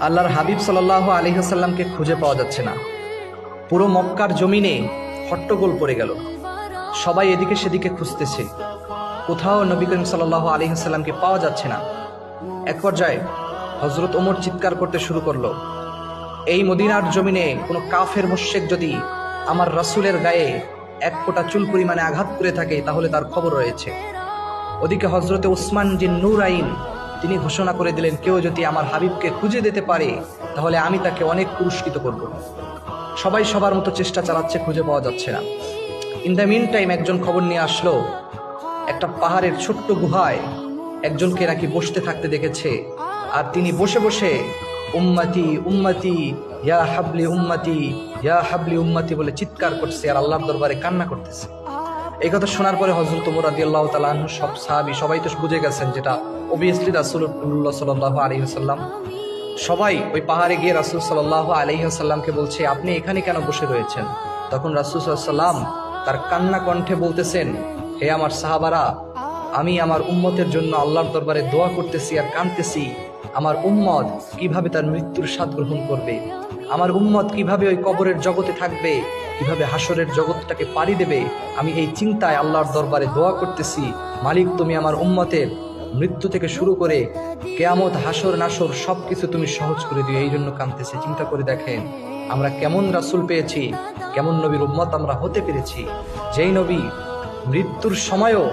আল্লাহর হাবিব সাল্লাল্লাহু আলাইহি ওয়াসাল্লামকে খুঁজে পাওয়া যাচ্ছে না। পুরো মক্কার জমিনে হট্টগোল পড়ে গেল। সবাই এদিকে সেদিকে খুঁজতেছে, কোথাও নবী করিম সাল্লাল্লাহু আলাইহি ওয়াসাল্লামকে পাওয়া যাচ্ছে না। এক পর্যায়ে হযরত ওমর চিৎকার করতে শুরু করলো, এই মদিনার জমিনে কোনো কাফের মুশরিক যদি আমার রাসূলের গায়ে এক ফোঁটা চুল পরিমাণে আঘাত করে থাকে তাহলে তার খবর রয়েছে। ওদিকে হযরতে উসমান জিন নূরাইন তিনি ঘোষণা করে দিলেন, কেউ যদি আমার হাবিবকে খুঁজে দিতে পারে তাহলে আমি তাকে অনেক পুরস্কৃত করব। সবাই সবার মতো চেষ্টা চালাচ্ছে, খুঁজে পাওয়া যাচ্ছে না। ইন দ্য মিন টাইম একজন খবর নিয়ে আসলো, একটা পাহাড়ের ছোট্ট গুহায় একজনকে নাকি বসতে থাকতে দেখেছে, আর তিনি বসে বসে উম্মতি উম্মতি ইয়া হাবলি উম্মতি ইয়া হাবলি উম্মতি বলে চিৎকার করছে আর আল্লাহর দরবারে কান্না করতেছে। এই কথা শোনার পরে হযরত ওমর রাদিয়াল্লাহু তাআলা আনহু সব সাহাবী সবাই তো বুঝে গেছেন যেটা অবভিয়াসলি রাসূলুল্লাহ সাল্লাল্লাহু আলাইহি ওয়াসাল্লাম। সবাই ওই পাহাড়ে গিয়ে রাসূল সাল্লাল্লাহু আলাইহি ওয়াসাল্লামকে বলছে, আপনি এখানে কেন বসে রয়েছেন? তখন রাসূল সাল্লাল্লাহু আলাইহি ওয়াসাল্লাম তার কান্না কণ্ঠে বলতেছেন, হে আমার সাহাবারা, আমি আমার উম্মতের জন্য আল্লাহর দরবারে দোয়া করতেছি আর কাঁদতেছি। আমার উম্মত কিভাবে তার মৃত্যুর স্বাদ গ্রহণ করবে, আমার উম্মত কিভাবে ওই কবরের জগতে থাকবে, কিভাবে হাসরের জগৎটাকে পাড়ি দেবে, আমি এই চিন্তায় আল্লাহর দরবারে দোয়া করতেছি। মালিক, তুমি আমার উম্মতের মৃত্যু থেকে শুরু করে কিয়ামত, হাসর নাসর সবকিছু তুমি সহজ করে দিও, এই জন্য কাঁদতেছি। চিন্তা করে দেখেন আমরা কেমন রাসূল পেয়েছি, কেমন নবীর উম্মত আমরা হতে পেরেছি, যেই নবী মৃত্যুর সময়ও